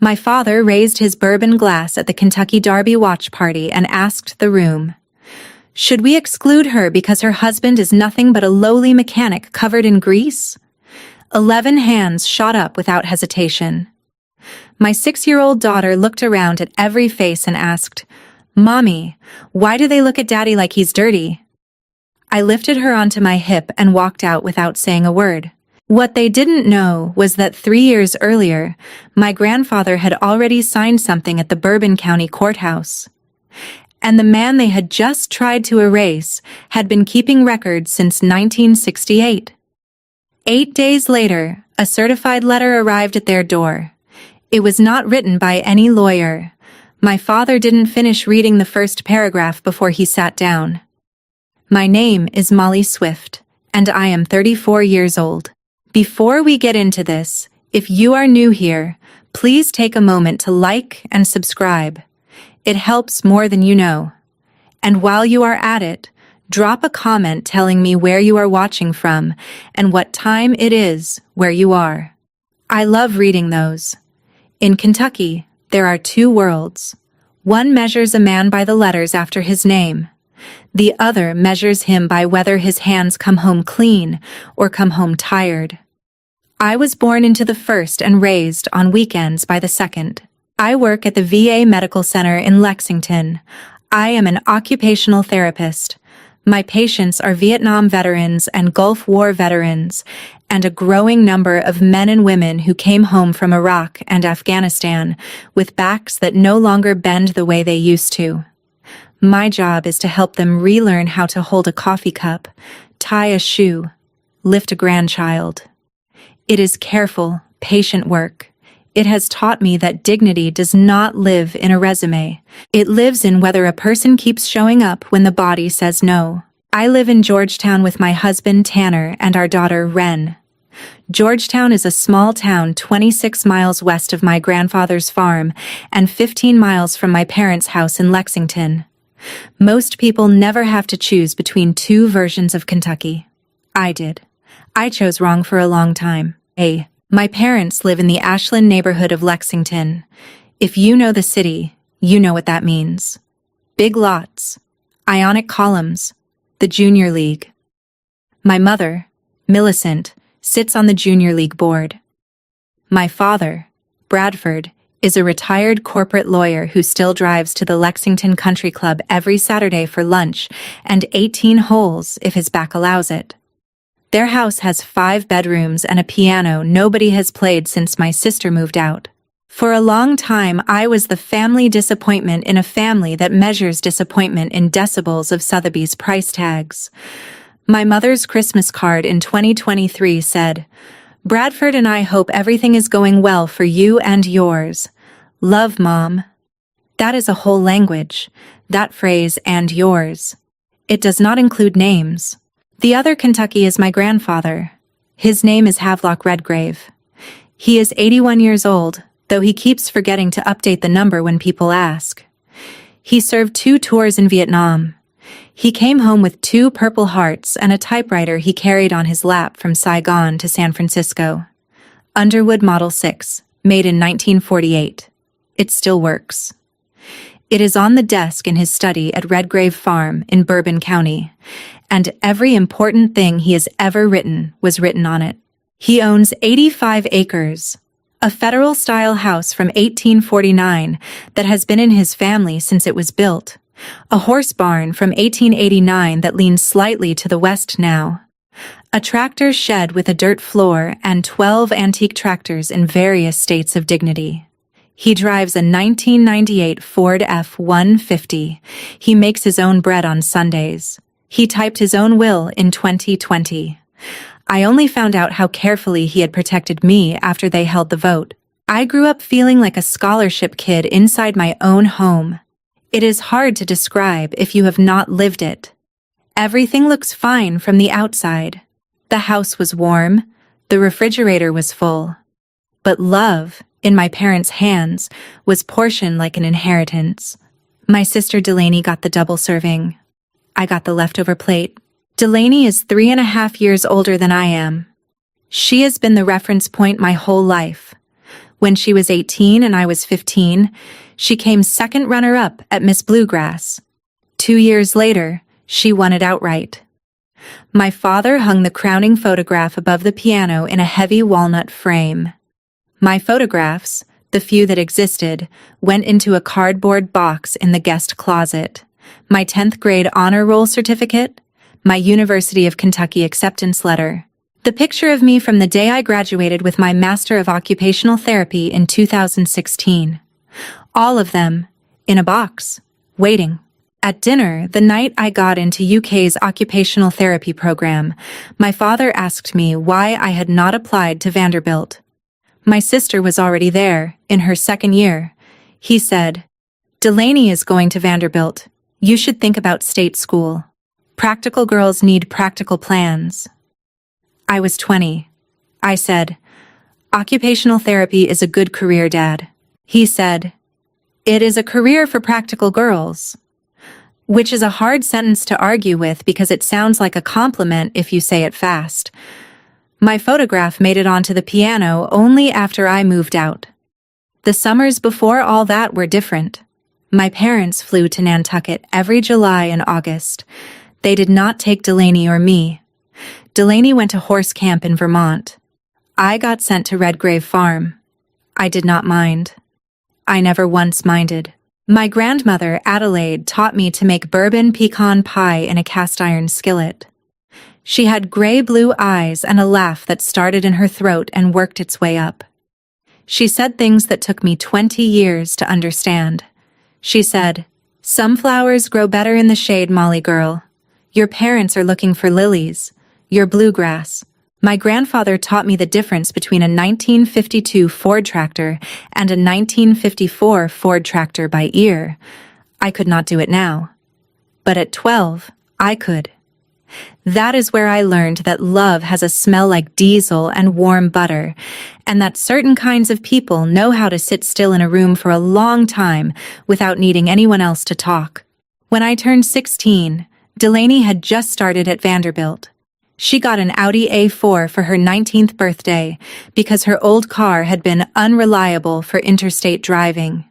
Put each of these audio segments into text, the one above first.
My father raised his bourbon glass at the Kentucky Derby watch party and asked the room, "Should we exclude her because her husband is nothing but a lowly mechanic covered in grease?" 11 hands shot up without hesitation. My 6-year-old daughter looked around at every face and asked, "Mommy, why do they look at Daddy like he's dirty?" I lifted her onto my hip and walked out without saying a word. What they didn't know was that 3 years earlier, my grandfather had already signed something at the Bourbon County Courthouse. And the man they had just tried to erase had been keeping records since 1968. 8 days later, a certified letter arrived at their door. It was not written by any lawyer. My father didn't finish reading the first paragraph before he sat down. "My name is Molly Swift, and I am 34 years old. Before we get into this, if you are new here, please take a moment to like and subscribe. It helps more than you know. And while you are at it, drop a comment telling me where you are watching from and what time it is where you are. I love reading those. In Kentucky, there are 2 worlds. One measures a man by the letters after his name. The other measures him by whether his hands come home clean or come home tired. I was born into the first and raised on weekends by the second. I work at the VA Medical Center in Lexington. I am an occupational therapist. My patients are Vietnam veterans and Gulf War veterans, and a growing number of men and women who came home from Iraq and Afghanistan with backs that no longer bend the way they used to. My job is to help them relearn how to hold a coffee cup, tie a shoe, lift a grandchild. It is careful, patient work. It has taught me that dignity does not live in a resume. It lives in whether a person keeps showing up when the body says no. I live in Georgetown with my husband Tanner and our daughter Wren. Georgetown is a small town 26 miles west of my grandfather's farm and 15 miles from my parents' house in Lexington. Most people never have to choose between 2 versions of Kentucky. I did. I chose wrong for a long time. My parents live in the Ashland neighborhood of Lexington. If you know the city, you know what that means. Big lots, Ionic columns, the Junior League. My mother, Millicent, sits on the Junior League board. My father, Bradford, is a retired corporate lawyer who still drives to the Lexington Country Club every Saturday for lunch and 18 holes if his back allows it. Their house has 5 bedrooms and a piano nobody has played since my sister moved out. For a long time, I was the family disappointment in a family that measures disappointment in decibels of Sotheby's price tags. My mother's Christmas card in 2023 said, "Bradford and I hope everything is going well for you and yours. Love, Mom." That is a whole language, that phrase, "and yours." It does not include names. The other Kentucky is my grandfather. His name is Havelock Redgrave. He is 81 years old, though he keeps forgetting to update the number when people ask. He served 2 tours in Vietnam. He came home with 2 Purple Hearts and a typewriter he carried on his lap from Saigon to San Francisco. Underwood Model 6, made in 1948. It still works. It is on the desk in his study at Redgrave Farm in Bourbon County, and every important thing he has ever written was written on it. He owns 85 acres, a federal-style house from 1849 that has been in his family since it was built, a horse barn from 1889 that leans slightly to the west now, a tractor shed with a dirt floor, and 12 antique tractors in various states of dignity. He drives a 1998 Ford F-150. He makes his own bread on Sundays. He typed his own will in 2020. I only found out how carefully he had protected me after they held the vote. I grew up feeling like a scholarship kid inside my own home. It is hard to describe if you have not lived it. Everything looks fine from the outside. The house was warm. The refrigerator was full. But love, in my parents' hands, was portioned like an inheritance. My sister Delaney got the double serving. I got the leftover plate. Delaney is 3.5 years older than I am. She has been the reference point my whole life. When she was 18 and I was 15, she came second runner-up at Miss Bluegrass. 2 years later, she won it outright. My father hung the crowning photograph above the piano in a heavy walnut frame. My photographs, the few that existed, went into a cardboard box in the guest closet. My 10th grade honor roll certificate, my University of Kentucky acceptance letter, the picture of me from the day I graduated with my Master of Occupational Therapy in 2016. All of them, in a box, waiting. At dinner, the night I got into UK's occupational therapy program, my father asked me why I had not applied to Vanderbilt. My sister was already there, in her second year. He said, "Delaney is going to Vanderbilt. You should think about state school. Practical girls need practical plans." I was 20. I said, "Occupational therapy is a good career, Dad." He said, "It is a career for practical girls." Which is a hard sentence to argue with because it sounds like a compliment if you say it fast. My photograph made it onto the piano only after I moved out. The summers before all that were different. My parents flew to Nantucket every July and August. They did not take Delaney or me. Delaney went to horse camp in Vermont. I got sent to Redgrave Farm. I did not mind. I never once minded. My grandmother, Adelaide, taught me to make bourbon pecan pie in a cast-iron skillet. She had gray-blue eyes and a laugh that started in her throat and worked its way up. She said things that took me 20 years to understand. She said, "Some flowers grow better in the shade, Molly girl. Your parents are looking for lilies. You're bluegrass." My grandfather taught me the difference between a 1952 Ford tractor and a 1954 Ford tractor by ear. I could not do it now. But at 12, I could. That is where I learned that love has a smell like diesel and warm butter, and that certain kinds of people know how to sit still in a room for a long time without needing anyone else to talk. When I turned 16, Delaney had just started at Vanderbilt. She got an Audi A4 for her 19th birthday because her old car had been unreliable for interstate driving.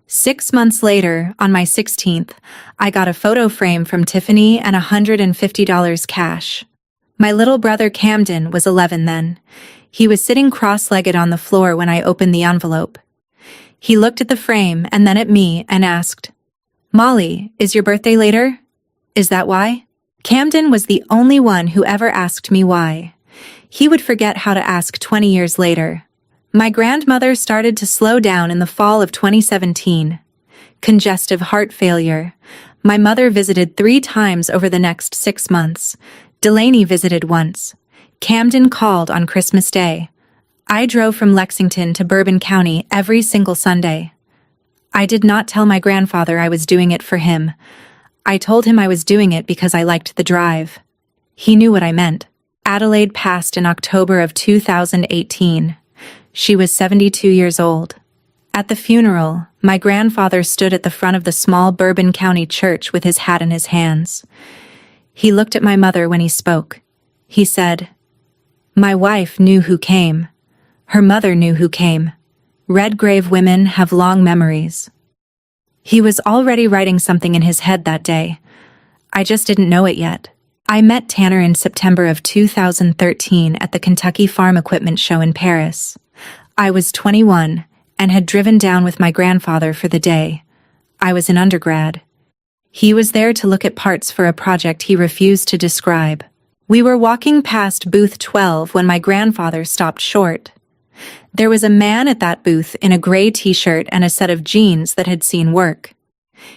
6 months later, on my 16th, I got a photo frame from Tiffany and $150 cash. My little brother Camden was 11 then. He was sitting cross-legged on the floor when I opened the envelope. He looked at the frame and then at me and asked, "Molly, is your birthday later? Is that why?" Camden was the only one who ever asked me why. He would forget how to ask 20 years later. My grandmother started to slow down in the fall of 2017. Congestive heart failure. My mother visited 3 times over the next 6 months. Delaney visited once. Camden called on Christmas Day. I drove from Lexington to Bourbon County every single Sunday. I did not tell my grandfather I was doing it for him. I told him I was doing it because I liked the drive. He knew what I meant. Adelaide passed in October of 2018. She was 72 years old. At the funeral, my grandfather stood at the front of the small Bourbon County church with his hat in his hands. He looked at my mother when he spoke. He said, "My wife knew who came. Her mother knew who came. Redgrave women have long memories." He was already writing something in his head that day. I just didn't know it yet. I met Tanner in September of 2013 at the Kentucky Farm Equipment Show in Paris. I was 21 and had driven down with my grandfather for the day. I was an undergrad. He was there to look at parts for a project he refused to describe. We were walking past booth 12 when my grandfather stopped short. There was a man at that booth in a gray t-shirt and a set of jeans that had seen work.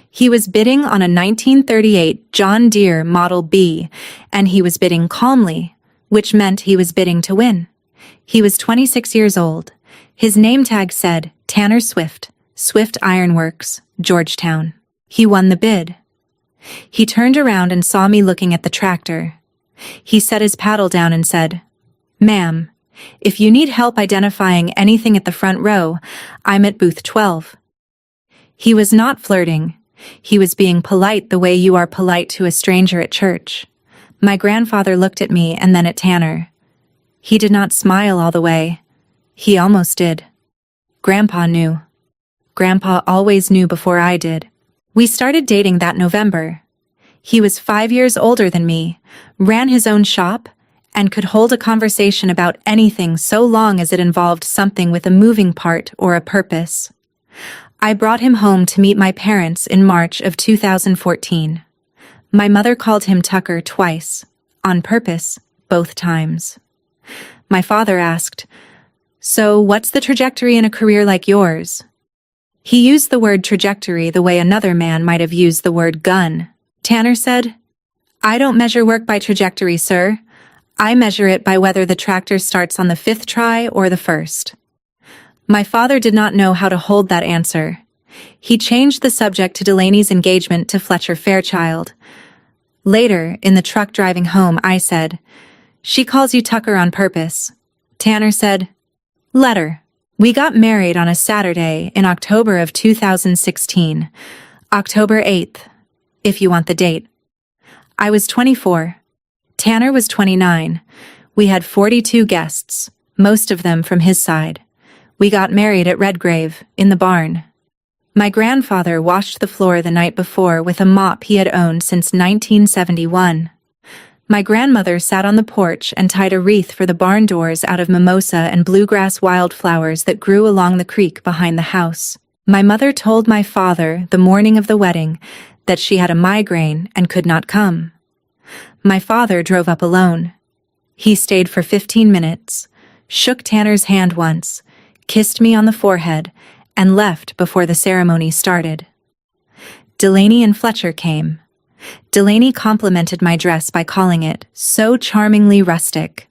He was bidding on a 1938 John Deere Model B, and he was bidding calmly, which meant he was bidding to win. He was 26 years old. His name tag said, Tanner Swift, Swift Ironworks, Georgetown. He won the bid. He turned around and saw me looking at the tractor. He set his paddle down and said, "Ma'am, if you need help identifying anything at the front row, I'm at booth 12. He was not flirting. He was being polite the way you are polite to a stranger at church. My grandfather looked at me and then at Tanner. He did not smile all the way. He almost did. Grandpa knew. Grandpa always knew before I did. We started dating that November. He was 5 years older than me, ran his own shop, and could hold a conversation about anything so long as it involved something with a moving part or a purpose. I brought him home to meet my parents in March of 2014. My mother called him Tucker twice, on purpose, both times. My father asked, "So what's the trajectory in a career like yours?" He used the word trajectory the way another man might have used the word gun. Tanner said, "I don't measure work by trajectory, sir. I measure it by whether the tractor starts on the 5th try or the 1st. My father did not know how to hold that answer. He changed the subject to Delaney's engagement to Fletcher Fairchild. Later, in the truck driving home, I said, "She calls you Tucker on purpose." Tanner said, "Let her." We got married on a Saturday in October of 2016, October 8th, if you want the date. I was 24. Tanner was 29. We had 42 guests, most of them from his side. We got married at Redgrave, in the barn. My grandfather washed the floor the night before with a mop he had owned since 1971. My grandmother sat on the porch and tied a wreath for the barn doors out of mimosa and bluegrass wildflowers that grew along the creek behind the house. My mother told my father the morning of the wedding that she had a migraine and could not come. My father drove up alone. He stayed for 15 minutes, shook Tanner's hand once, kissed me on the forehead, and left before the ceremony started. Delaney and Fletcher came. Delaney complimented my dress by calling it so charmingly rustic.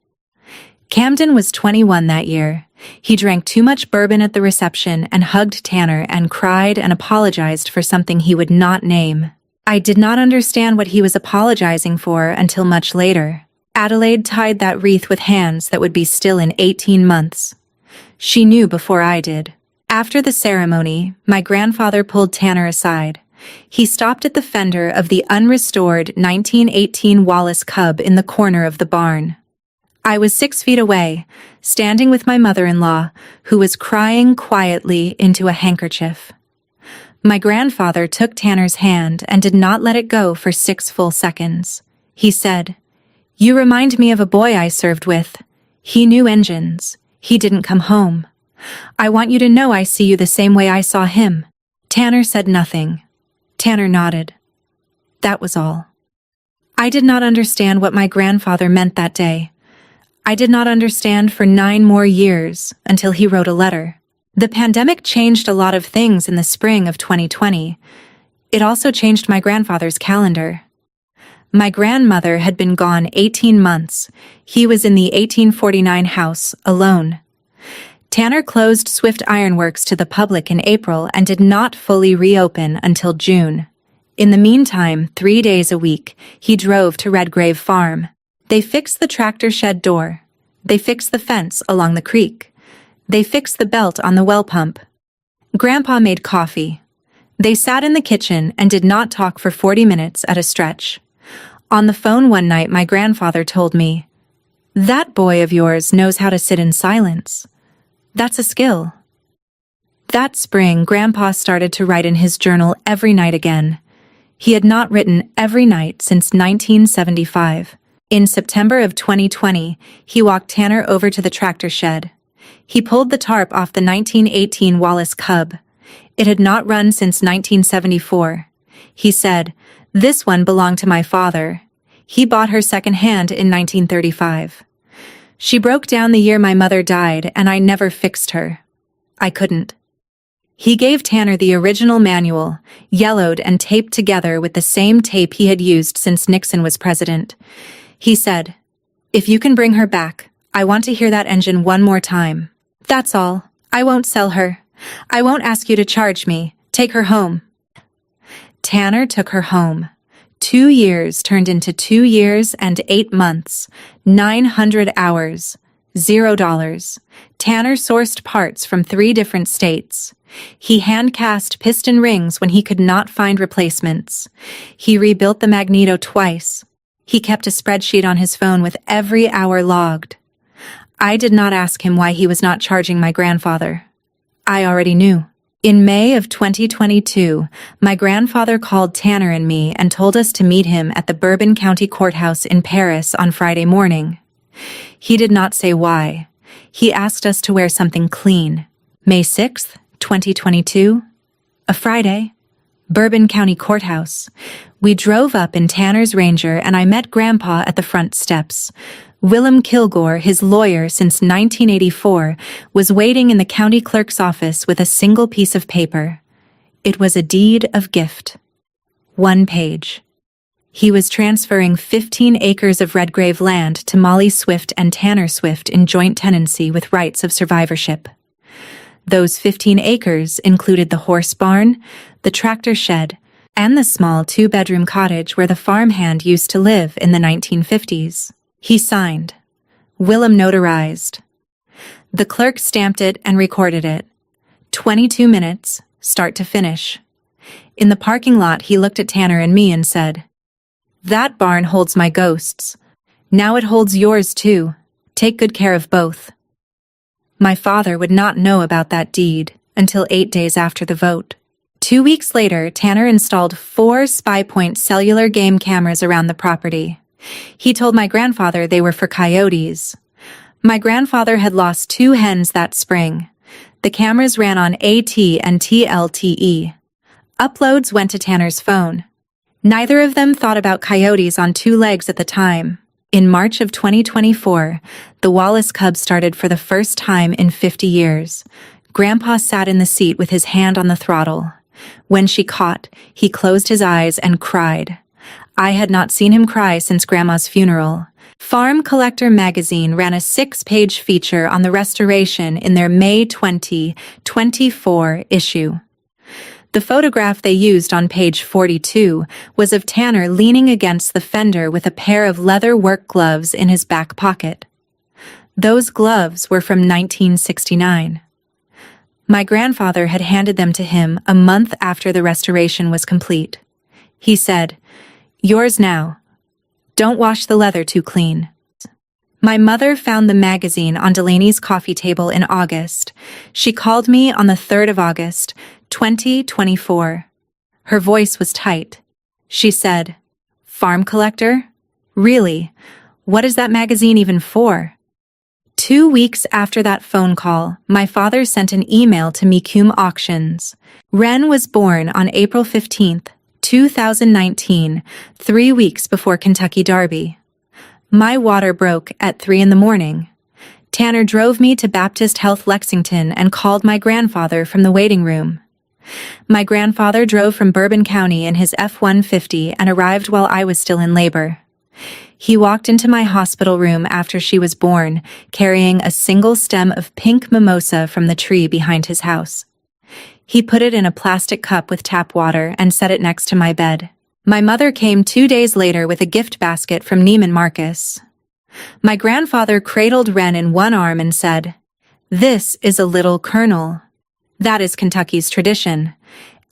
Camden was 21 that year. He drank too much bourbon at the reception and hugged Tanner and cried and apologized for something he would not name. I did not understand what he was apologizing for until much later. Adelaide tied that wreath with hands that would be still in 18 months. She knew before I did. After the ceremony, my grandfather pulled Tanner aside. He stopped at the fender of the unrestored 1918 Wallace Cub in the corner of the barn. I was 6 feet away, standing with my mother-in-law, who was crying quietly into a handkerchief. My grandfather took Tanner's hand and did not let it go for 6 full seconds. He said, "You remind me of a boy I served with. He knew engines. He didn't come home. I want you to know I see you the same way I saw him." Tanner said nothing. Tanner nodded. That was all. I did not understand what my grandfather meant that day. I did not understand for 9 more years until he wrote a letter. The pandemic changed a lot of things in the spring of 2020. It also changed my grandfather's calendar. My grandmother had been gone 18 months. He was in the 1849 house, alone. Tanner closed Swift Ironworks to the public in April and did not fully reopen until June. In the meantime, 3 days a week, he drove to Redgrave Farm. They fixed the tractor shed door. They fixed the fence along the creek. They fixed the belt on the well pump. Grandpa made coffee. They sat in the kitchen and did not talk for 40 minutes at a stretch. On the phone one night, my grandfather told me, "That boy of yours knows how to sit in silence. That's a skill." That spring, Grandpa started to write in his journal every night again. He had not written every night since 1975. In September of 2020, he walked Tanner over to the tractor shed. He pulled the tarp off the 1918 Wallace Cub. It had not run since 1974. He said, "This one belonged to my father. He bought her secondhand in 1935. She broke down the year my mother died, and I never fixed her. I couldn't." He gave Tanner the original manual, yellowed and taped together with the same tape he had used since Nixon was president. He said, "If you can bring her back, I want to hear that engine one more time. That's all. I won't sell her. I won't ask you to charge me. Take her home." Tanner took her home. 2 years turned into 2 years and 8 months, 900 hours, $0. Tanner sourced parts from 3 different states. He hand-cast piston rings when he could not find replacements. He rebuilt the magneto twice. He kept a spreadsheet on his phone with every hour logged. I did not ask him why he was not charging my grandfather. I already knew. In May of 2022, my grandfather called Tanner and me and told us to meet him at the Bourbon County Courthouse in Paris on Friday morning. He did not say why. He asked us to wear something clean. May 6th, 2022, a Friday, Bourbon County Courthouse. We drove up in Tanner's Ranger and I met Grandpa at the front steps. Willem Kilgore, his lawyer since 1984, was waiting in the county clerk's office with a single piece of paper. It was a deed of gift. 1 page. He was transferring 15 acres of Redgrave land to Molly Swift and Tanner Swift in joint tenancy with rights of survivorship. Those 15 acres included the horse barn, the tractor shed, and the small 2-bedroom cottage where the farmhand used to live in the 1950s. He signed. Willem notarized. The clerk stamped it and recorded it. 22 minutes, start to finish. In the parking lot, he looked at Tanner and me and said, "That barn holds my ghosts. Now it holds yours too. Take good care of both." My father would not know about that deed until 8 days after the vote. 2 weeks later, Tanner installed 4 SpyPoint cellular game cameras around the property. He told my grandfather they were for coyotes. My grandfather had lost 2 hens that spring. The cameras ran on AT and TLTE. Uploads went to Tanner's phone. Neither of them thought about coyotes on 2 legs at the time. In March of 2024, the Wallace cub started for the first time in 50 years. Grandpa sat in the seat with his hand on the throttle. When she caught, he closed his eyes and cried. I had not seen him cry since Grandma's funeral. Farm Collector magazine ran a 6-page feature on the restoration in their May 2024 issue. The photograph they used on page 42 was of Tanner leaning against the fender with a pair of leather work gloves in his back pocket. Those gloves were from 1969. My grandfather had handed them to him a month after the restoration was complete. He said, "Yours now. Don't wash the leather too clean." My mother found the magazine on Delaney's coffee table in August. She called me on the 3rd of August, 2024. Her voice was tight. She said, "Farm Collector? Really? What is that magazine even for?" 2 weeks after that phone call, my father sent an email to Mecum Auctions. Ren was born on April 15th, 2019, 3 weeks before Kentucky Derby. My water broke at 3 in the morning. Tanner drove me to Baptist Health Lexington and called my grandfather from the waiting room. My grandfather drove from Bourbon County in his F-150 and arrived while I was still in labor. He walked into my hospital room after she was born, carrying a single stem of pink mimosa from the tree behind his house. He put it in a plastic cup with tap water and set it next to my bed. My mother came 2 days later with a gift basket from Neiman Marcus. My grandfather cradled Ren in one arm and said, "This is a little colonel." That is Kentucky's tradition.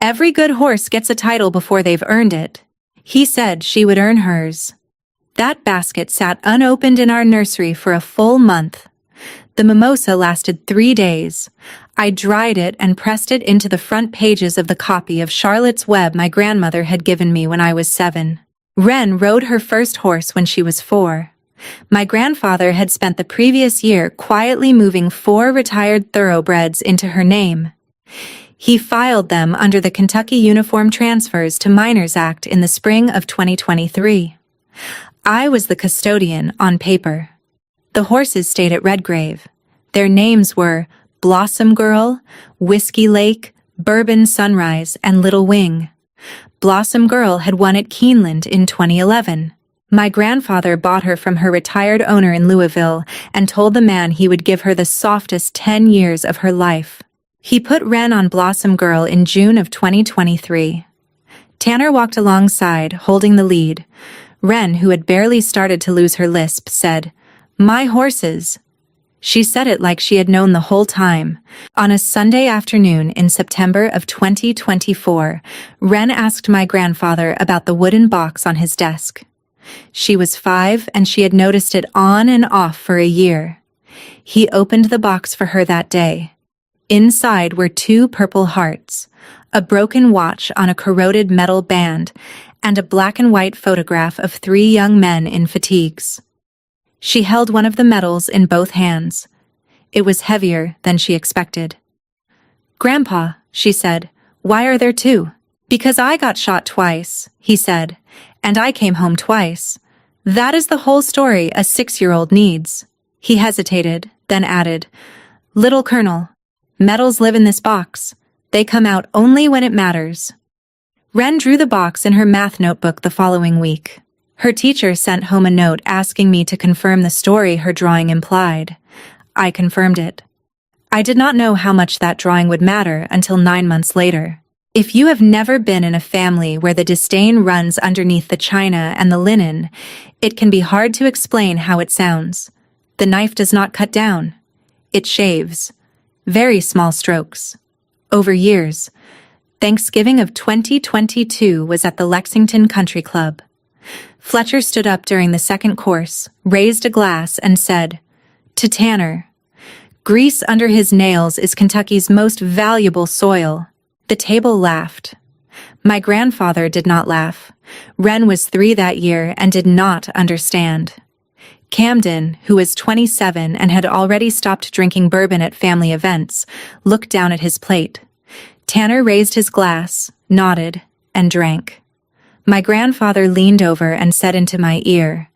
Every good horse gets a title before they've earned it. He said she would earn hers. That basket sat unopened in our nursery for a full month. The mimosa lasted 3 days. I dried it and pressed it into the front pages of the copy of Charlotte's Web my grandmother had given me when I was 7. Ren rode her first horse when she was 4. My grandfather had spent the previous year quietly moving 4 retired thoroughbreds into her name. He filed them under the Kentucky Uniform Transfers to Minors Act in the spring of 2023. I was the custodian on paper. The horses stayed at Redgrave. Their names were Blossom Girl, Whiskey Lake, Bourbon Sunrise, and Little Wing. Blossom Girl had won at Keeneland in 2011. My grandfather bought her from her retired owner in Louisville and told the man he would give her the softest 10 years of her life. He put Ren on Blossom Girl in June of 2023. Tanner walked alongside, holding the lead. Ren, who had barely started to lose her lisp, said, "My horses." She said it like she had known the whole time. On a Sunday afternoon in September of 2024, Ren asked my grandfather about the wooden box on his desk. She was 5 and she had noticed it on and off for a year. He opened the box for her that day. Inside were 2 purple hearts, a broken watch on a corroded metal band, and a black and white photograph of 3 young men in fatigues. She held one of the medals in both hands. It was heavier than she expected. "Grandpa," she said, "why are there 2? "Because I got shot twice," he said, "and I came home twice. That is the whole story a 6-year-old needs." He hesitated, then added, "Little Colonel, medals live in this box. They come out only when it matters." Ren drew the box in her math notebook the following week. Her teacher sent home a note asking me to confirm the story her drawing implied. I confirmed it. I did not know how much that drawing would matter until 9 months later. If you have never been in a family where the disdain runs underneath the china and the linen, it can be hard to explain how it sounds. The knife does not cut down. It shaves. Very small strokes. Over years. Thanksgiving of 2022 was at the Lexington Country Club. Fletcher stood up during the second course, raised a glass, and said, "To Tanner, grease under his nails is Kentucky's most valuable soil." The table laughed. My grandfather did not laugh. Ren was 3 that year and did not understand. Camden, who was 27 and had already stopped drinking bourbon at family events, looked down at his plate. Tanner raised his glass, nodded, and drank. My grandfather leaned over and said into my ear,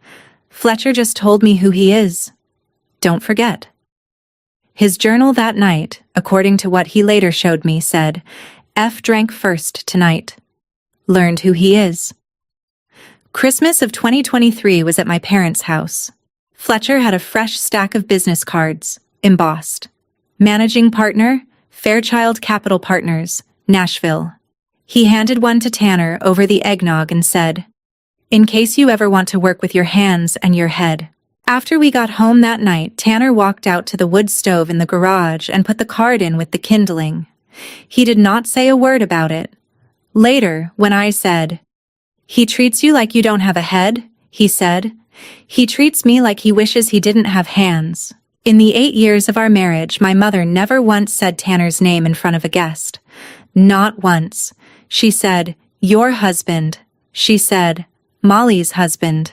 "Fletcher just told me who he is. Don't forget." His journal that night, according to what he later showed me, said, "F drank first tonight. Learned who he is." Christmas of 2023 was at my parents' house. Fletcher had a fresh stack of business cards, embossed. Managing partner, Fairchild Capital Partners, Nashville. He handed one to Tanner over the eggnog and said, "In case you ever want to work with your hands and your head." After we got home that night, Tanner walked out to the wood stove in the garage and put the card in with the kindling. He did not say a word about it. Later, when I said, "He treats you like you don't have a head," he said, "He treats me like he wishes he didn't have hands." In the 8 years of our marriage, my mother never once said Tanner's name in front of a guest. Not once. She said, "Your husband." She said, "Molly's husband."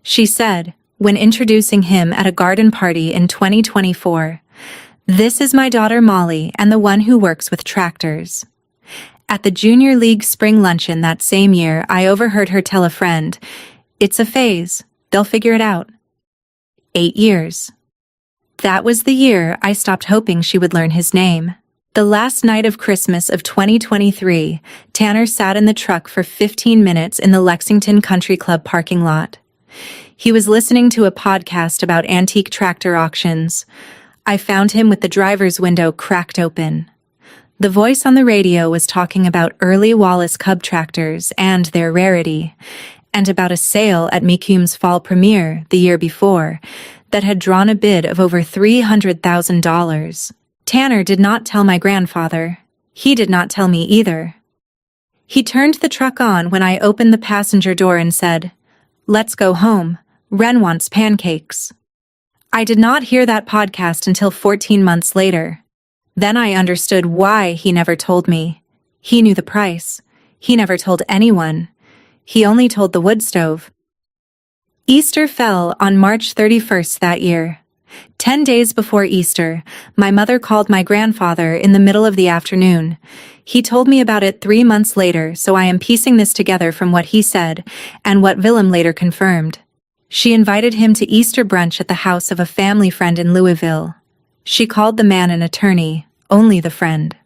She said, when introducing him at a garden party in 2024, "This is my daughter Molly and the one who works with tractors." At the Junior League spring luncheon that same year, I overheard her tell a friend, "It's a phase. They'll figure it out." 8 years. That was the year I stopped hoping she would learn his name. The last night of Christmas of 2023, Tanner sat in the truck for 15 minutes in the Lexington Country Club parking lot. He was listening to a podcast about antique tractor auctions. I found him with the driver's window cracked open. The voice on the radio was talking about early Wallace Cub tractors and their rarity, and about a sale at Mecum's fall premiere the year before that had drawn a bid of over $300,000. Tanner did not tell my grandfather. He did not tell me either. He turned the truck on when I opened the passenger door and said, "Let's go home. Ren wants pancakes." I did not hear that podcast until 14 months later. Then I understood why he never told me. He knew the price. He never told anyone. He only told the wood stove. Easter fell on March 31st that year. 10 days before Easter, my mother called my grandfather in the middle of the afternoon. He told me about it 3 months later, so I am piecing this together from what he said and what Willem later confirmed. She invited him to Easter brunch at the house of a family friend in Louisville. She called the man an attorney, only the friend.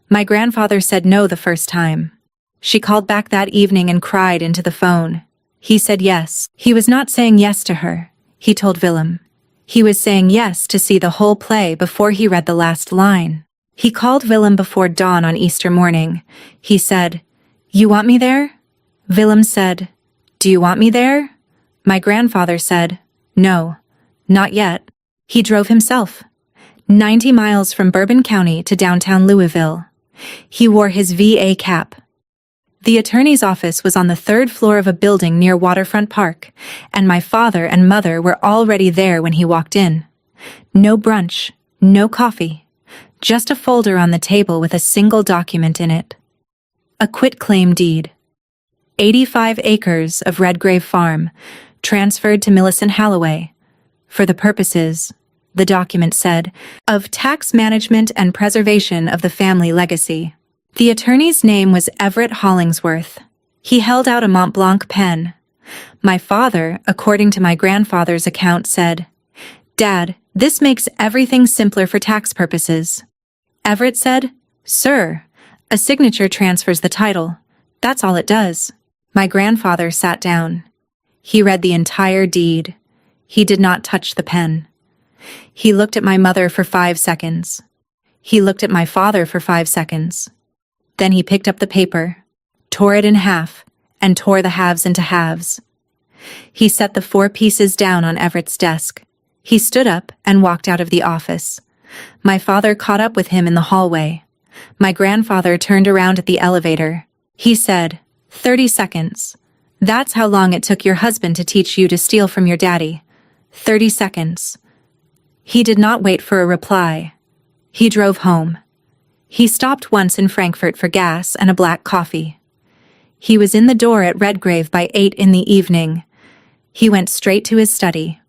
My grandfather said no the first time. She called back that evening and cried into the phone. He said yes. He was not saying yes to her, he told Willem. He was saying yes to see the whole play before he read the last line. He called Willem before dawn on Easter morning. He said, "You want me there?" Willem said, "Do you want me there?" My grandfather said, "No, not yet." He drove himself, 90 miles from Bourbon County to downtown Louisville. He wore his VA cap. The attorney's office was on the 3rd floor of a building near Waterfront Park, and my father and mother were already there when he walked in. No brunch, no coffee. Just a folder on the table with a single document in it. A quitclaim deed. 85 acres of Redgrave Farm, transferred to Millicent Halloway, for the purposes, the document said, of tax management and preservation of the family legacy. The attorney's name was Everett Hollingsworth. He held out a Montblanc pen. My father, according to my grandfather's account, said, "Dad, this makes everything simpler for tax purposes." Everett said, "Sir, a signature transfers the title. That's all it does." My grandfather sat down. He read the entire deed. He did not touch the pen. He looked at my mother for 5 seconds. He looked at my father for 5 seconds. Then he picked up the paper, tore it in half, and tore the halves into halves. He set the 4 pieces down on Everett's desk. He stood up and walked out of the office. My father caught up with him in the hallway. My grandfather turned around at the elevator. He said, 30 seconds. That's how long it took your husband to teach you to steal from your daddy. 30 seconds. He did not wait for a reply. He drove home. He stopped once in Frankfurt for gas and a black coffee. He was in the door at Redgrave by 8 in the evening. He went straight to his study.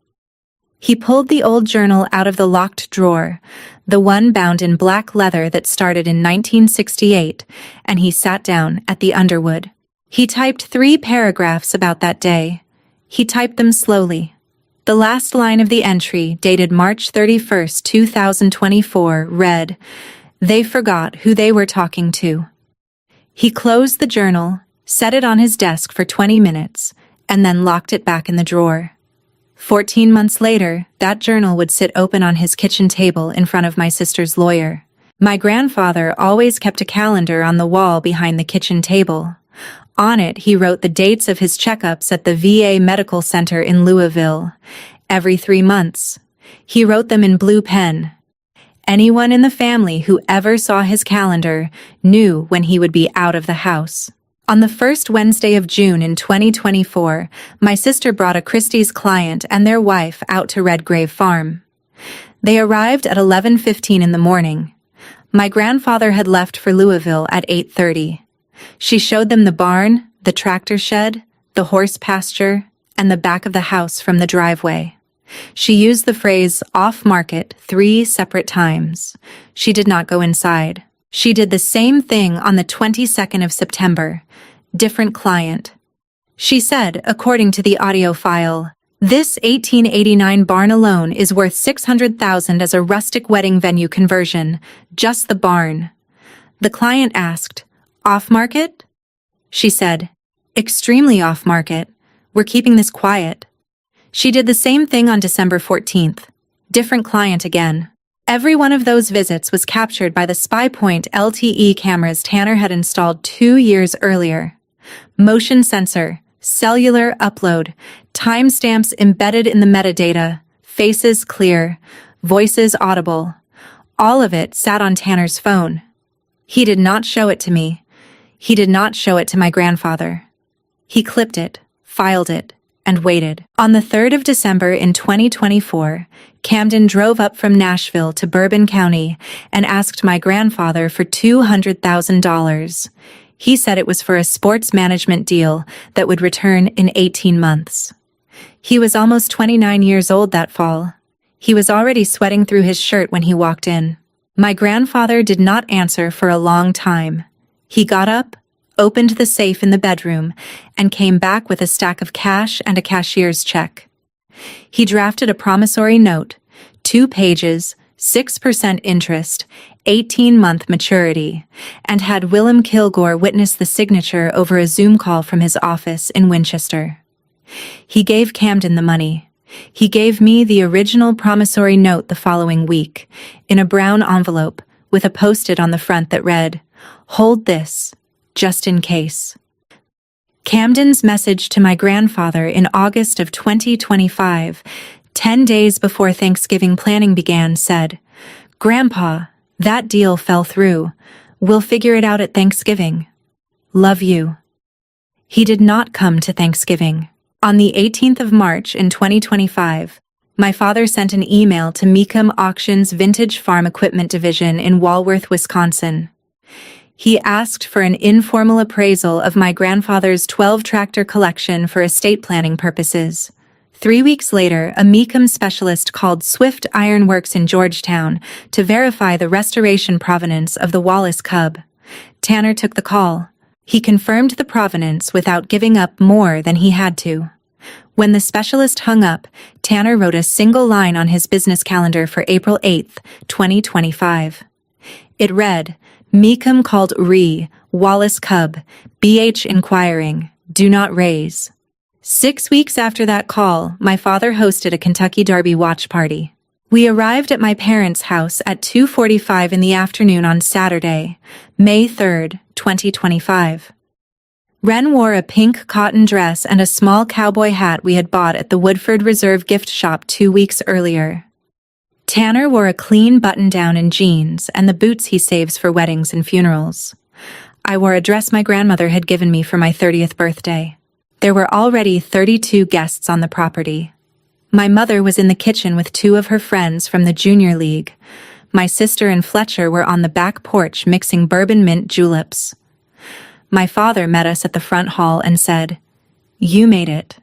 He pulled the old journal out of the locked drawer, the one bound in black leather that started in 1968, and he sat down at the Underwood. He typed 3 paragraphs about that day. He typed them slowly. The last line of the entry, dated March 31st, 2024, read, "They forgot who they were talking to." He closed the journal, set it on his desk for 20 minutes, and then locked it back in the drawer. 14 months later, that journal would sit open on his kitchen table in front of my sister's lawyer. My grandfather always kept a calendar on the wall behind the kitchen table. On it, he wrote the dates of his checkups at the VA Medical Center in Louisville. Every 3 months. He wrote them in blue pen. Anyone in the family who ever saw his calendar knew when he would be out of the house. On the first Wednesday of June in 2024, my sister brought a Christie's client and their wife out to Redgrave Farm. They arrived at 11:15 in the morning. My grandfather had left for Louisville at 8:30. She showed them the barn, the tractor shed, the horse pasture, and the back of the house from the driveway. She used the phrase off-market 3 separate times. She did not go inside. She did the same thing on the 22nd of September. Different client. She said, according to the audio file, "This 1889 barn alone is worth $600,000 as a rustic wedding venue conversion. Just the barn." The client asked, "Off-market?" She said, "Extremely off-market. We're keeping this quiet." She did the same thing on December 14th. Different client again. Every one of those visits was captured by the SpyPoint LTE cameras Tanner had installed 2 years earlier. Motion sensor, cellular upload, timestamps embedded in the metadata, faces clear, voices audible. All of it sat on Tanner's phone. He did not show it to me. He did not show it to my grandfather. He clipped it, filed it, and waited. On the 3rd of December in 2024, Camden drove up from Nashville to Bourbon County and asked my grandfather for $200,000. He said it was for a sports management deal that would return in 18 months. He was almost 29 years old that fall. He was already sweating through his shirt when he walked in. My grandfather did not answer for a long time. He got up, opened the safe in the bedroom, and came back with a stack of cash and a cashier's check. He drafted a promissory note, 2 pages, 6% interest, 18-month maturity, and had Willem Kilgore witness the signature over a Zoom call from his office in Winchester. He gave Camden the money. He gave me the original promissory note the following week, in a brown envelope, with a post-it on the front that read, "Hold this, just in case." Camden's message to my grandfather in August of 2025, 10 days before Thanksgiving planning began, said, "Grandpa, that deal fell through. We'll figure it out at Thanksgiving. Love you." He did not come to Thanksgiving. On the 18th of March in 2025, My father sent an email to Mecum Auctions Vintage Farm Equipment Division in Walworth, Wisconsin. He asked for an informal appraisal of my grandfather's 12-tractor collection for estate planning purposes. 3 weeks later, a Mecum specialist called Swift Iron Works in Georgetown to verify the restoration provenance of the Wallace Cub. Tanner took the call. He confirmed the provenance without giving up more than he had to. When the specialist hung up, Tanner wrote a single line on his business calendar for April 8, 2025. It read, Mecum called Wallace Cub, BH inquiring, do not raise. 6 weeks after that call, my father hosted a Kentucky Derby watch party. We arrived at my parents' house at 2:45 in the afternoon on Saturday, May 3, 2025. Wren wore a pink cotton dress and a small cowboy hat we had bought at the Woodford Reserve gift shop 2 weeks earlier. Tanner wore a clean button-down and jeans and the boots he saves for weddings and funerals. I wore a dress my grandmother had given me for my 30th birthday. There were already 32 guests on the property. My mother was in the kitchen with 2 of her friends from the Junior League. My sister and Fletcher were on the back porch mixing bourbon mint juleps. My father met us at the front hall and said, "You made it.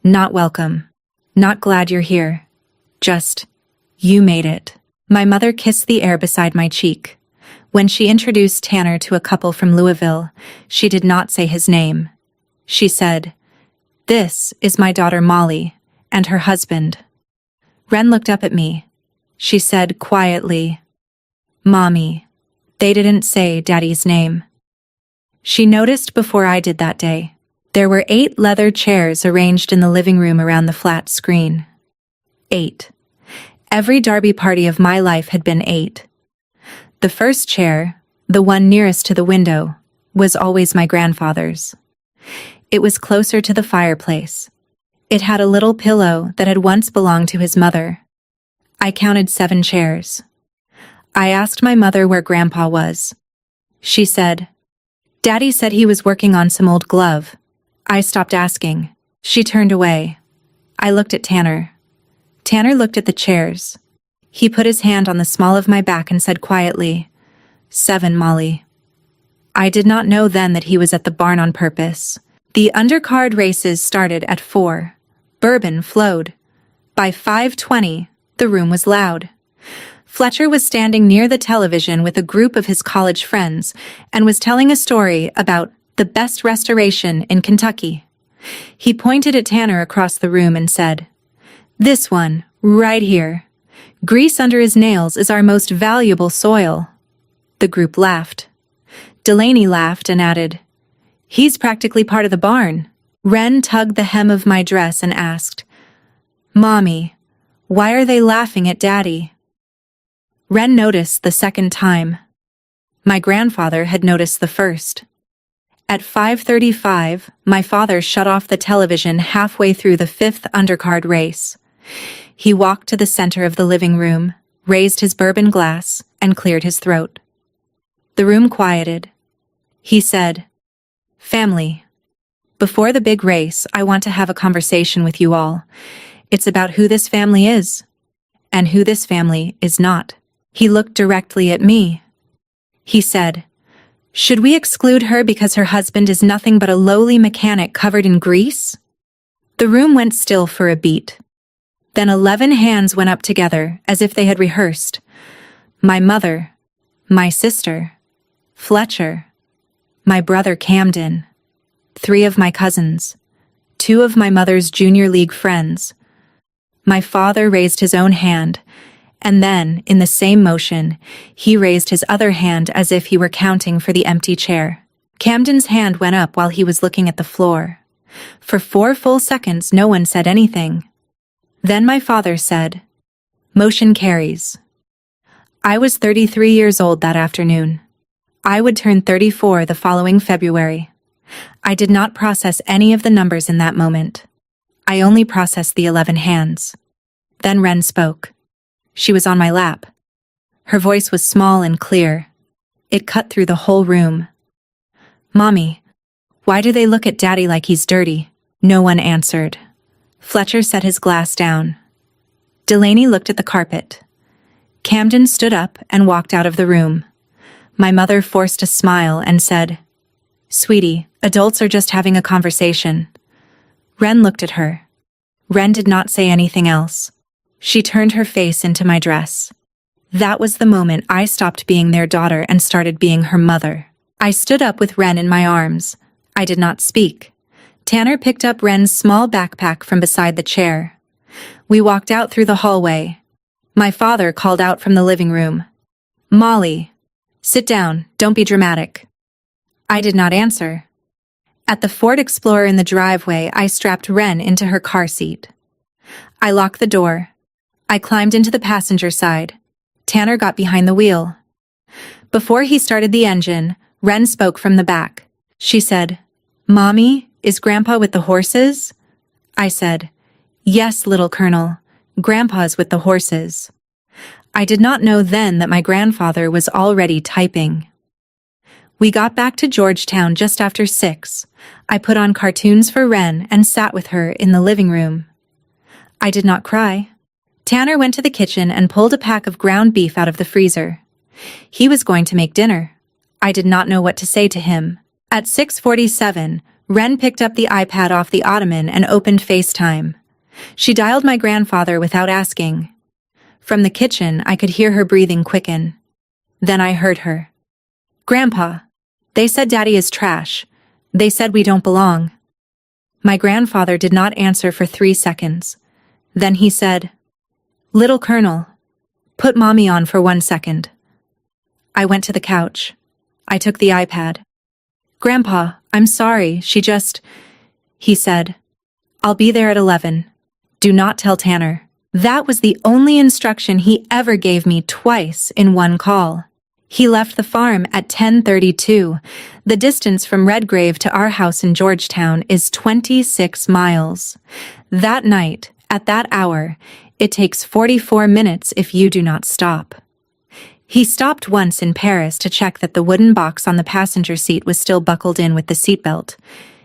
Not welcome. Not glad you're here. Just, you made it." My mother kissed the air beside my cheek. When she introduced Tanner to a couple from Louisville, she did not say his name. She said, "This is my daughter Molly and her husband." Wren looked up at me. She said quietly, "Mommy, they didn't say Daddy's name." She noticed before I did that day. There were 8 leather chairs arranged in the living room around the flat screen. 8. Every Derby party of my life had been 8. The first chair, the one nearest to the window, was always my grandfather's. It was closer to the fireplace. It had a little pillow that had once belonged to his mother. I counted 7 chairs. I asked my mother where Grandpa was. She said, "Daddy said he was working on some old glove." I stopped asking. She turned away. I looked at Tanner. Tanner looked at the chairs. He put his hand on the small of my back and said quietly, "7, Molly." I did not know then that he was at the barn on purpose. The undercard races started at 4. Bourbon flowed. By 5:20, the room was loud. Fletcher was standing near the television with a group of his college friends and was telling a story about the best restoration in Kentucky. He pointed at Tanner across the room and said, "This one, right here. Grease under his nails is our most valuable soil." The group laughed. Delaney laughed and added, "He's practically part of the barn." Wren tugged the hem of my dress and asked, "Mommy, why are they laughing at Daddy?" Wren noticed the second time. My grandfather had noticed the first. At 5:35, my father shut off the television halfway through the 5th undercard race. He walked to the center of the living room, raised his bourbon glass, and cleared his throat. The room quieted. He said, "Family, before the big race, I want to have a conversation with you all. It's about who this family is, and who this family is not." He looked directly at me. He said, "Should we exclude her because her husband is nothing but a lowly mechanic covered in grease?" The room went still for a beat. Then 11 hands went up together as if they had rehearsed. My mother, my sister, Fletcher, my brother Camden, 3 of my cousins, 2 of my mother's junior league friends. My father raised his own hand, and then, in the same motion, he raised his other hand as if he were counting for the empty chair. Camden's hand went up while he was looking at the floor. For 4 full seconds, no one said anything. Then my father said, "Motion carries." I was 33 years old that afternoon. I would turn 34 the following February. I did not process any of the numbers in that moment. I only processed the 11 hands. Then Wren spoke. She was on my lap. Her voice was small and clear. It cut through the whole room. "Mommy, why do they look at Daddy like he's dirty?" No one answered. Fletcher set his glass down. Delaney looked at the carpet. Camden stood up and walked out of the room. My mother forced a smile and said, "Sweetie, adults are just having a conversation." Wren looked at her. Wren did not say anything else. She turned her face into my dress. That was the moment I stopped being their daughter and started being her mother. I stood up with Wren in my arms. I did not speak. Tanner picked up Wren's small backpack from beside the chair. We walked out through the hallway. My father called out from the living room, "Molly, sit down, don't be dramatic." I did not answer. At the Ford Explorer in the driveway, I strapped Wren into her car seat. I locked the door. I climbed into the passenger side. Tanner got behind the wheel. Before he started the engine, Wren spoke from the back. She said, "Mommy, is Grandpa with the horses?" I said, "Yes, little Colonel. Grandpa's with the horses." I did not know then that my grandfather was already typing. We got back to Georgetown just after 6. I put on cartoons for Wren and sat with her in the living room. I did not cry. Tanner went to the kitchen and pulled a pack of ground beef out of the freezer. He was going to make dinner. I did not know what to say to him. At 6:47, Wren picked up the iPad off the ottoman and opened FaceTime. She dialed my grandfather without asking. From the kitchen, I could hear her breathing quicken. Then I heard her. "Grandpa, they said Daddy is trash. They said we don't belong." My grandfather did not answer for 3 seconds. Then he said, "Little Colonel, put Mommy on for 1 second." I went to the couch. I took the iPad. "Grandpa, I'm sorry, he said, "I'll be there at 11. Do not tell Tanner." That was the only instruction he ever gave me twice in one call. He left the farm at 10:32. The distance from Redgrave to our house in Georgetown is 26 miles. That night, at that hour, it takes 44 minutes if you do not stop. He stopped once in Paris to check that the wooden box on the passenger seat was still buckled in with the seatbelt.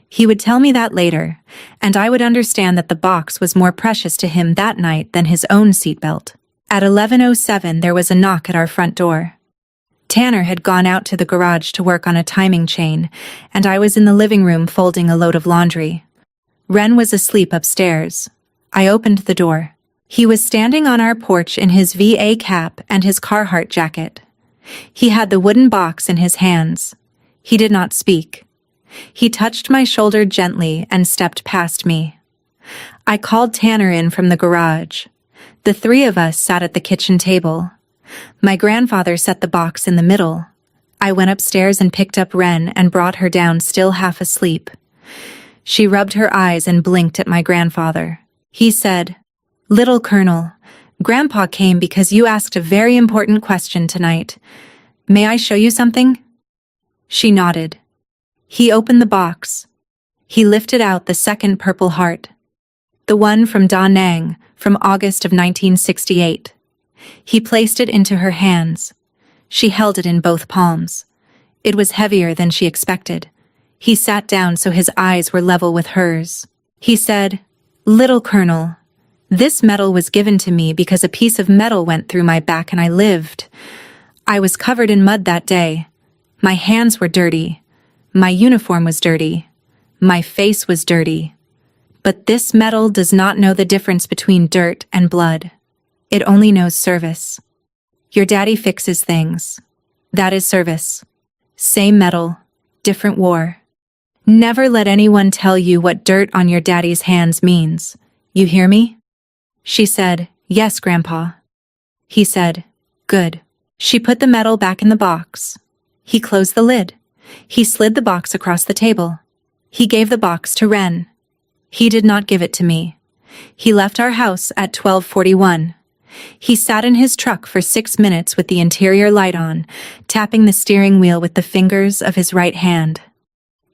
He would tell me that later, and I would understand that the box was more precious to him that night than his own seatbelt. At 11:07, there was a knock at our front door. Tanner had gone out to the garage to work on a timing chain, and I was in the living room folding a load of laundry. Wren was asleep upstairs. I opened the door. He was standing on our porch in his VA cap and his Carhartt jacket. He had the wooden box in his hands. He did not speak. He touched my shoulder gently and stepped past me. I called Tanner in from the garage. The 3 of us sat at the kitchen table. My grandfather set the box in the middle. I went upstairs and picked up Wren and brought her down still half asleep. She rubbed her eyes and blinked at my grandfather. He said, "Little Colonel, Grandpa came because you asked a very important question tonight. May I show you something?" She nodded. He opened the box. He lifted out the second Purple Heart. The one from Da Nang, from August of 1968. He placed it into her hands. She held it in both palms. It was heavier than she expected. He sat down so his eyes were level with hers. He said, "Little Colonel, this medal was given to me because a piece of metal went through my back and I lived. I was covered in mud that day. My hands were dirty. My uniform was dirty. My face was dirty. But this medal does not know the difference between dirt and blood. It only knows service. Your daddy fixes things. That is service. Same medal, different war. Never let anyone tell you what dirt on your daddy's hands means. You hear me?" She said, "Yes, Grandpa." He said, "Good." She put the medal back in the box. He closed the lid. He slid the box across the table. He gave the box to Wren. He did not give it to me. He left our house at 12:41. He sat in his truck for 6 minutes with the interior light on, tapping the steering wheel with the fingers of his right hand.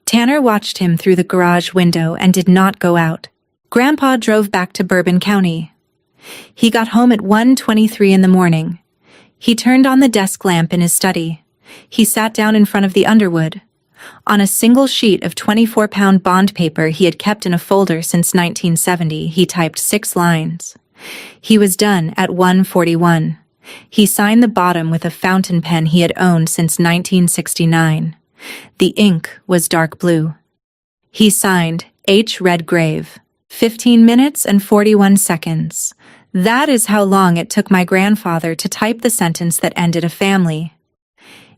Tanner watched him through the garage window and did not go out. Grandpa drove back to Bourbon County. He got home at 1:23 in the morning. He turned on the desk lamp in his study. He sat down in front of the Underwood. On a single sheet of 24-pound bond paper he had kept in a folder since 1970, he typed 6 lines. He was done at 1:41. He signed the bottom with a fountain pen he had owned since 1969. The ink was dark blue. He signed H. Redgrave. 15 minutes and 41 seconds. That is how long it took my grandfather to type the sentence that ended a family.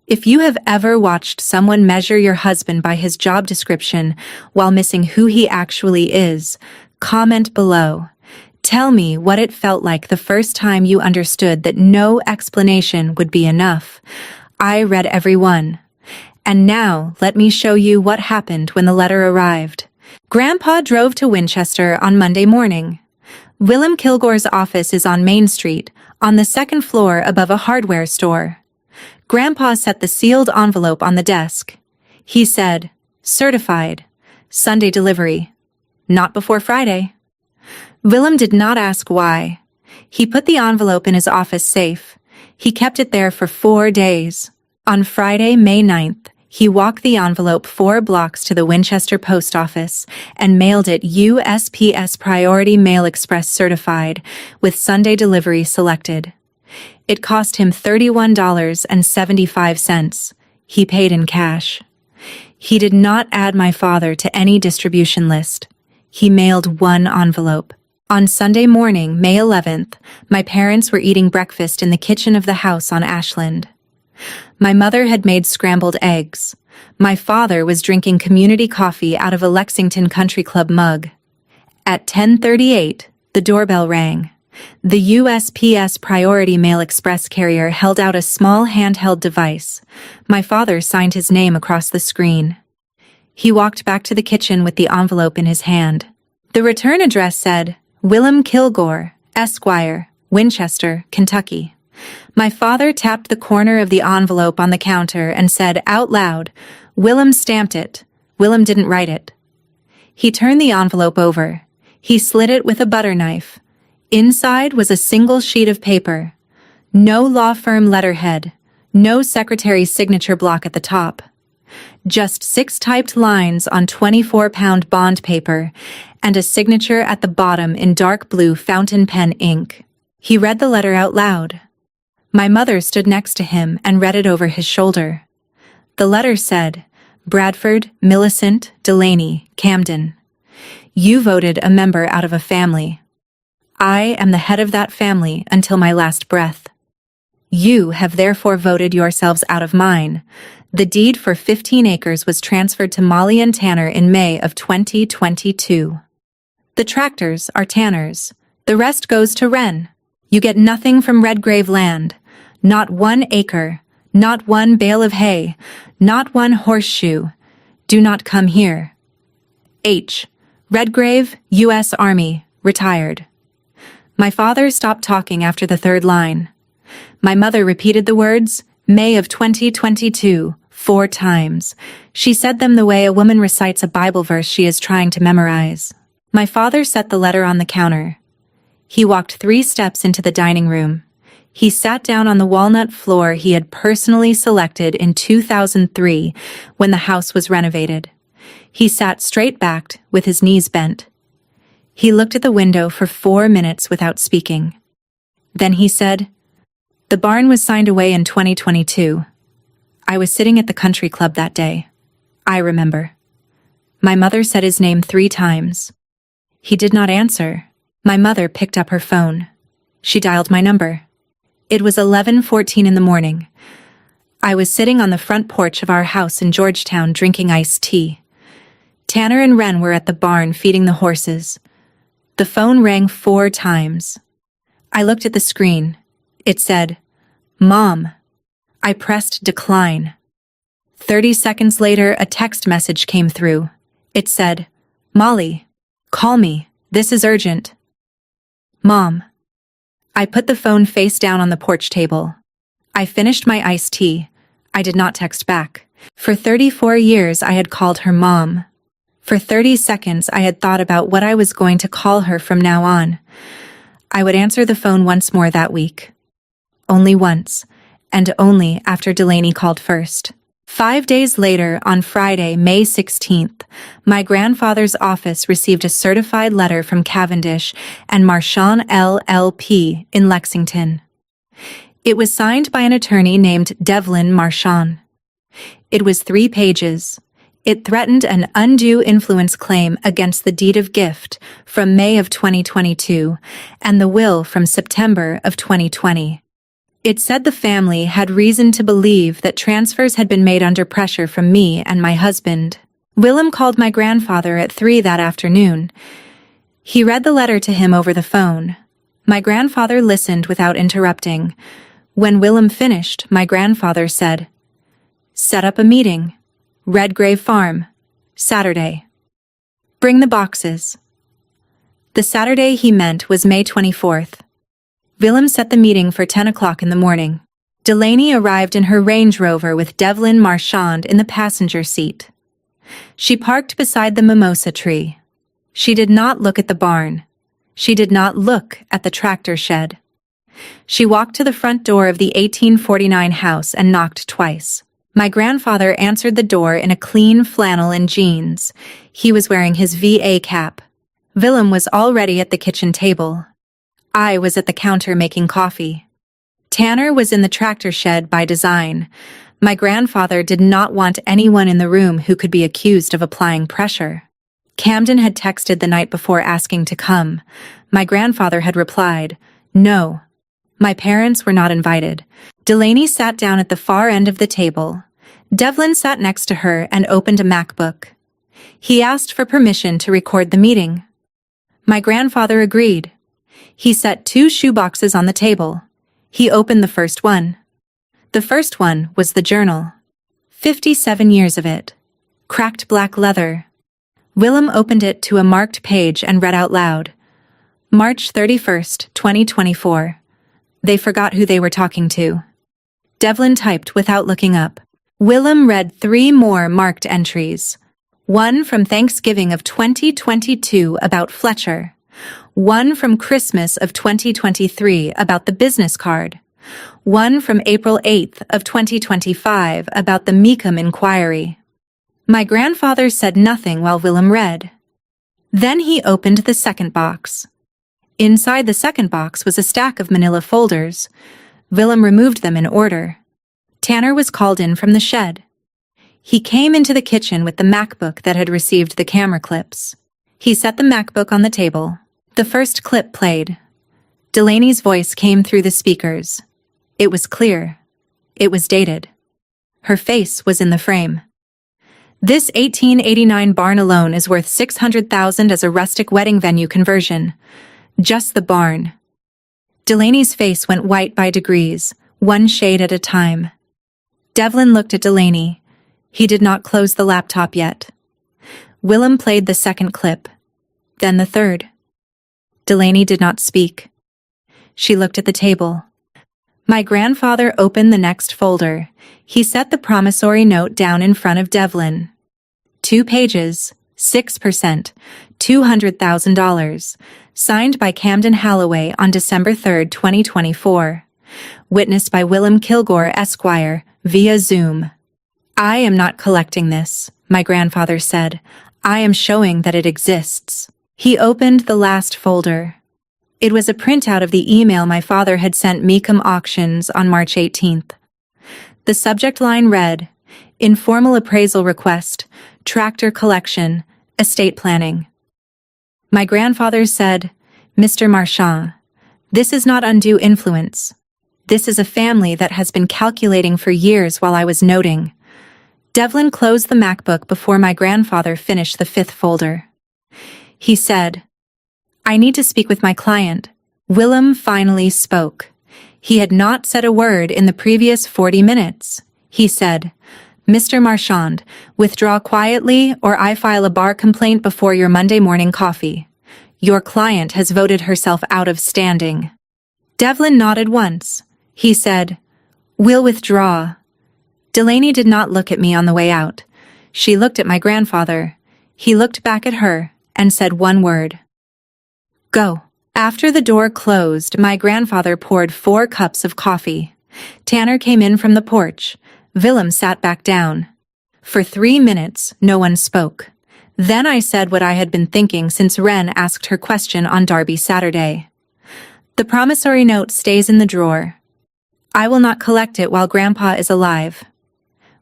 If you have ever watched someone measure your husband by his job description while missing who he actually is, comment below. Tell me what it felt like the first time you understood that no explanation would be enough. I read every one. And now let me show you what happened when the letter arrived. Grandpa drove to Winchester on Monday morning. Willem Kilgore's office is on Main Street, on the second floor above a hardware store. Grandpa set the sealed envelope on the desk. He said, "Certified. Sunday delivery. Not before Friday." Willem did not ask why. He put the envelope in his office safe. He kept it there for 4 days. On Friday, May 9th, he walked the envelope 4 blocks to the Winchester post office and mailed it USPS Priority Mail Express certified, with Sunday delivery selected. It cost him $31.75. He paid in cash. He did not add my father to any distribution list. He mailed 1 envelope. On Sunday morning, May 11th, my parents were eating breakfast in the kitchen of the house on Ashland. My mother had made scrambled eggs. My father was drinking community coffee out of a Lexington Country Club mug. At 10:38, the doorbell rang. The USPS Priority Mail Express carrier held out a small handheld device. My father signed his name across the screen. He walked back to the kitchen with the envelope in his hand. The return address said, Willem Kilgore, Esquire, Winchester, Kentucky. My father tapped the corner of the envelope on the counter and said out loud, "Willem stamped it. Willem didn't write it." He turned the envelope over. He slit it with a butter knife. Inside was a single sheet of paper. No law firm letterhead. No secretary's signature block at the top. Just 6 typed lines on 24-pound bond paper and a signature at the bottom in dark blue fountain pen ink. He read the letter out loud. My mother stood next to him and read it over his shoulder. The letter said, Bradford, Millicent, Delaney, Camden. You voted a member out of a family. I am the head of that family until my last breath. You have therefore voted yourselves out of mine. The deed for 15 acres was transferred to Molly and Tanner in May of 2022. The tractors are Tanner's. The rest goes to Wren. You get nothing from Redgrave land. Not 1 acre. Not 1 bale of hay. Not 1 horseshoe. Do not come here. H. Redgrave, U.S. Army, retired. My father stopped talking after the 3rd line. My mother repeated the words, May of 2022, 4 times. She said them the way a woman recites a Bible verse she is trying to memorize. My father set the letter on the counter. He walked 3 steps into the dining room. He sat down on the walnut floor he had personally selected in 2003 when the house was renovated. He sat straight-backed with his knees bent. He looked at the window for 4 minutes without speaking. Then he said, The barn was signed away in 2022. I was sitting at the country club that day. I remember. My mother said his name 3 times. He did not answer. My mother picked up her phone. She dialed my number. It was 11:14 in the morning. I was sitting on the front porch of our house in Georgetown drinking iced tea. Tanner and Wren were at the barn feeding the horses. The phone rang 4 times. I looked at the screen. It said, Mom. I pressed decline. 30 seconds later, a text message came through. It said, Molly, call me. This is urgent. Mom. I put the phone face down on the porch table. I finished my iced tea. I did not text back. For 34 years, I had called her Mom. For 30 seconds, I had thought about what I was going to call her from now on. I would answer the phone once more that week. Only once, and only after Delaney called first. 5 days later, on Friday, May 16th, my grandfather's office received a certified letter from Cavendish and Marchand LLP in Lexington. It was signed by an attorney named Devlin Marchand. It was 3 pages. It threatened an undue influence claim against the deed of gift from May of 2022 and the will from September of 2020. It said the family had reason to believe that transfers had been made under pressure from me and my husband. Willem called my grandfather at 3 that afternoon. He read the letter to him over the phone. My grandfather listened without interrupting. When Willem finished, my grandfather said, "Set up a meeting. Redgrave Farm, Saturday. Bring the boxes." The Saturday he meant was May 24th. Willem set the meeting for 10 o'clock in the morning. Delaney arrived in her Range Rover with Devlin Marchand in the passenger seat. She parked beside the mimosa tree. She did not look at the barn. She did not look at the tractor shed. She walked to the front door of the 1849 house and knocked twice. My grandfather answered the door in a clean flannel and jeans. He was wearing his VA cap. Willem was already at the kitchen table. I was at the counter making coffee. Tanner was in the tractor shed by design. My grandfather did not want anyone in the room who could be accused of applying pressure. Camden had texted the night before asking to come. My grandfather had replied, "No." My parents were not invited. Delaney sat down at the far end of the table. Devlin sat next to her and opened a MacBook. He asked for permission to record the meeting. My grandfather agreed. He set 2 shoeboxes on the table. He opened the first one. The first one was the journal. 57 years of it. Cracked black leather. Willem opened it to a marked page and read out loud. March 31st, 2024. They forgot who they were talking to. Devlin typed without looking up. Willem read 3 more marked entries. One from Thanksgiving of 2022 about Fletcher. One from Christmas of 2023 about the business card. One from April 8th of 2025 about the Meekum inquiry. My grandfather said nothing while Willem read. Then he opened the second box. Inside the second box was a stack of manila folders. Willem removed them in order. Tanner was called in from the shed. He came into the kitchen with the MacBook that had received the camera clips. He set the MacBook on the table. The first clip played. Delaney's voice came through the speakers. It was clear. It was dated. Her face was in the frame. This 1889 barn alone is worth $600,000 as a rustic wedding venue conversion. Just the barn. Delaney's face went white by degrees, 1 shade at a time. Devlin looked at Delaney. He did not close the laptop yet. Willem played the second clip, then the third. Delaney did not speak. She looked at the table. My grandfather opened the next folder. He set the promissory note down in front of Devlin. 2 pages, 6%, $200,000, signed by Camden Halloway on December 3, 2024. Witnessed by Willem Kilgore, Esquire, via Zoom. "I am not collecting this," my grandfather said. "I am showing that it exists." He opened the last folder. It was a printout of the email my father had sent Meekum Auctions on March 18th. The subject line read, "Informal appraisal request, tractor collection, estate planning." My grandfather said, "Mr. Marchand, this is not undue influence. This is a family that has been calculating for years while I was noting." Devlin closed the MacBook before my grandfather finished the 5th folder. He said, "I need to speak with my client." Willem finally spoke. He had not said a word in the previous 40 minutes. He said, "Mr. Marchand, withdraw quietly or I file a bar complaint before your Monday morning coffee. Your client has voted herself out of standing." Devlin nodded once. He said, "We'll withdraw." Delaney did not look at me on the way out. She looked at my grandfather. He looked back at her and said one word. "Go." After the door closed, my grandfather poured 4 cups of coffee. Tanner came in from the porch. Willem sat back down. For 3 minutes, no one spoke. Then I said what I had been thinking since Wren asked her question on Derby Saturday. The promissory note stays in the drawer. I will not collect it while Grandpa is alive.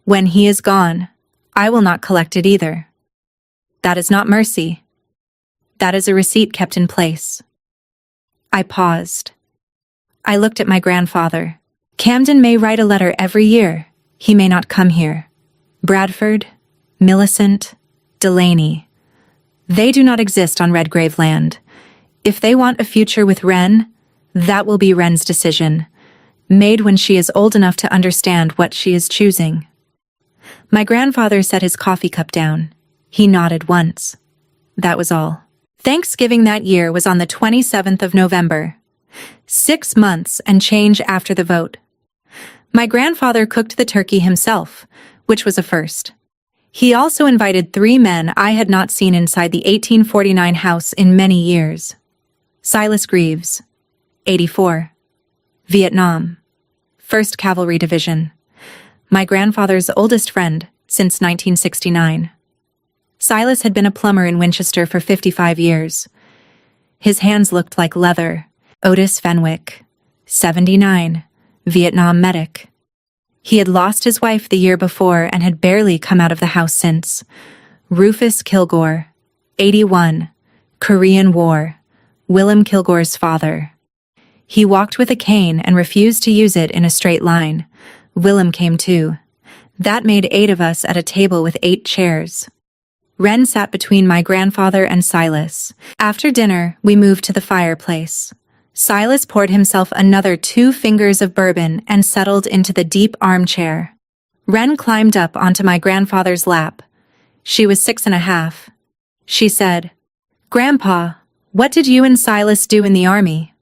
When he is gone, I will not collect it either. That is not mercy. That is a receipt kept in place. I paused. I looked at my grandfather. Camden may write a letter every year. He may not come here. Bradford, Millicent, Delaney. They do not exist on Redgrave land. If they want a future with Wren, that will be Wren's decision, made when she is old enough to understand what she is choosing. My grandfather set his coffee cup down. He nodded once. That was all. Thanksgiving that year was on the 27th of November. 6 months and change after the vote. My grandfather cooked the turkey himself, which was a first. He also invited 3 men I had not seen inside the 1849 house in many years. Silas Greaves, 84. Vietnam. 1st Cavalry Division. My grandfather's oldest friend since 1969. Silas had been a plumber in Winchester for 55 years. His hands looked like leather. Otis Fenwick, 79, Vietnam medic. He had lost his wife the year before and had barely come out of the house since. Rufus Kilgore, 81, Korean War, Willem Kilgore's father. He walked with a cane and refused to use it in a straight line. Willem came too. That made 8 of us at a table with 8 chairs. Wren sat between my grandfather and Silas. After dinner, we moved to the fireplace. Silas poured himself another 2 fingers of bourbon and settled into the deep armchair. Wren climbed up onto my grandfather's lap. She was 6.5. She said, "Grandpa, what did you and Silas do in the army?"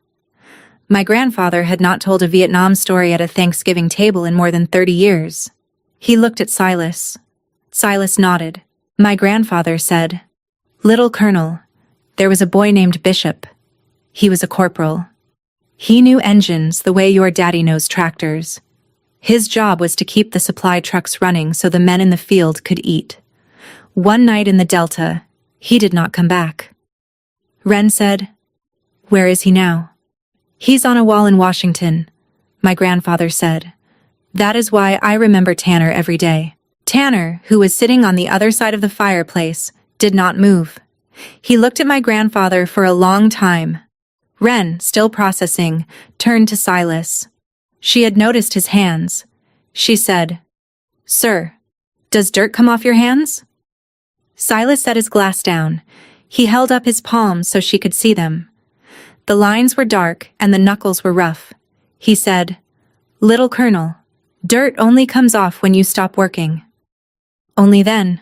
My grandfather had not told a Vietnam story at a Thanksgiving table in more than 30 years. He looked at Silas. Silas nodded. My grandfather said, "Little Colonel, there was a boy named Bishop. He was a corporal. He knew engines the way your daddy knows tractors. His job was to keep the supply trucks running so the men in the field could eat. One night in the Delta, he did not come back." Wren said, "Where is he now?" "He's on a wall in Washington," my grandfather said. "That is why I remember Tanner every day." Tanner, who was sitting on the other side of the fireplace, did not move. He looked at my grandfather for a long time. Wren, still processing, turned to Silas. She had noticed his hands. She said, "Sir, does dirt come off your hands?" Silas set his glass down. He held up his palms so she could see them. The lines were dark and the knuckles were rough. He said, "Little Colonel, dirt only comes off when you stop working." "Only then."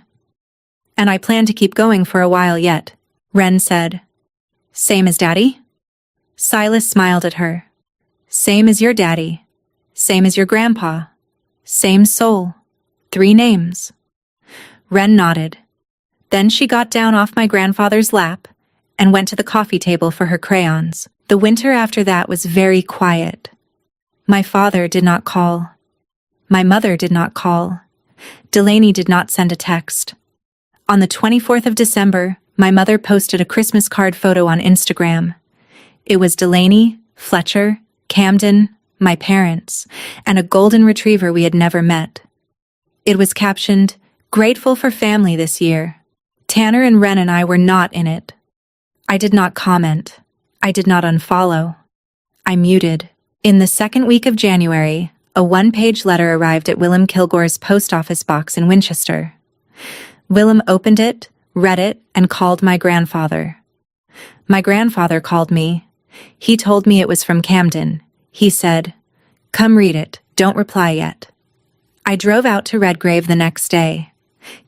"And I plan to keep going for a while yet," Wren said. "Same as Daddy?" Silas smiled at her. "Same as your daddy. Same as your grandpa. Same soul. 3 names." Wren nodded. Then she got down off my grandfather's lap and went to the coffee table for her crayons. The winter after that was very quiet. My father did not call. My mother did not call. Delaney did not send a text. On the 24th of December, my mother posted a Christmas card photo on Instagram. It was Delaney, Fletcher, Camden, my parents, and a golden retriever we had never met. It was captioned, "Grateful for family this year." Tanner and Wren and I were not in it. I did not comment. I did not unfollow. I muted. In the 2nd week of January, a 1-page letter arrived at Willem Kilgore's post office box in Winchester. Willem opened it, read it, and called my grandfather. My grandfather called me. He told me it was from Camden. He said, "Come read it, don't reply yet." I drove out to Redgrave the next day.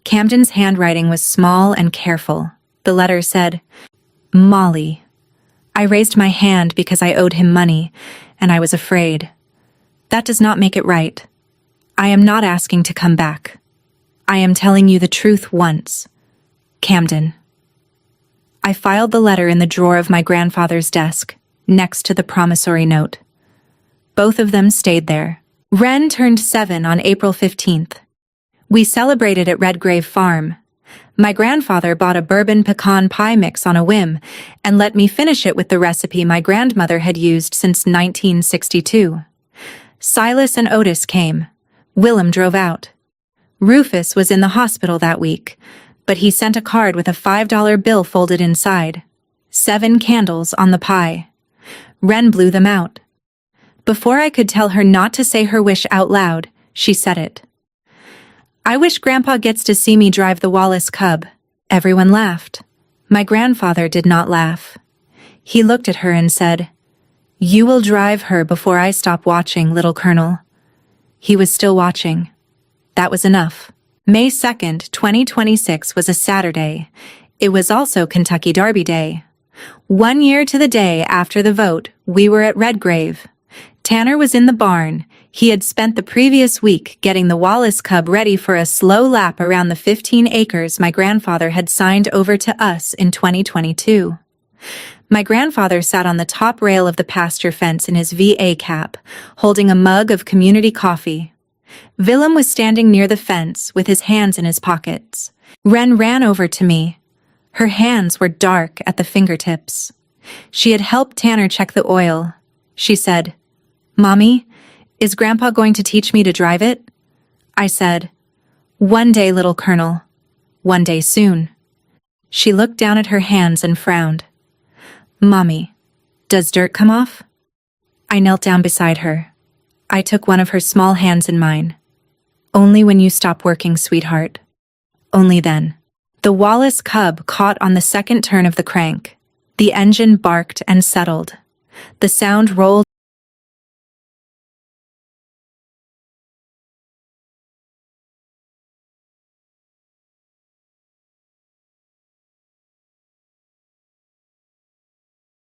Camden's handwriting was small and careful. The letter said, "Molly." I raised my hand because I owed him money, and I was afraid. That does not make it right. I am not asking to come back. I am telling you the truth once. Camden. I filed the letter in the drawer of my grandfather's desk, next to the promissory note. Both of them stayed there. Wren turned 7 on April 15th. We celebrated at Redgrave Farm. My grandfather bought a bourbon pecan pie mix on a whim and let me finish it with the recipe my grandmother had used since 1962. Silas and Otis came. Willem drove out. Rufus was in the hospital that week, but he sent a card with a $5 bill folded inside. 7 candles on the pie. Wren blew them out. Before I could tell her not to say her wish out loud, she said it. I wish Grandpa gets to see me drive the Wallace Cub. Everyone laughed. My grandfather did not laugh. He looked at her and said, "You will drive her before I stop watching, little Colonel." He was still watching. That was enough. May 2nd, 2026 was a Saturday. It was also Kentucky Derby Day. 1 year to the day after the vote, we were at Redgrave. Tanner was in the barn. He had spent the previous week getting the Wallace Cub ready for a slow lap around the 15 acres my grandfather had signed over to us in 2022. My grandfather sat on the top rail of the pasture fence in his VA cap, holding a mug of community coffee. Willem was standing near the fence with his hands in his pockets. Wren ran over to me. Her hands were dark at the fingertips. She had helped Tanner check the oil. She said, "Mommy, is Grandpa going to teach me to drive it?" I said, "One day, little Colonel. One day soon." She looked down at her hands and frowned. "Mommy, does dirt come off?" I knelt down beside her. I took one of her small hands in mine. "Only when you stop working, sweetheart. Only then." The Wallace Cub caught on the second turn of the crank. The engine barked and settled. The sound rolled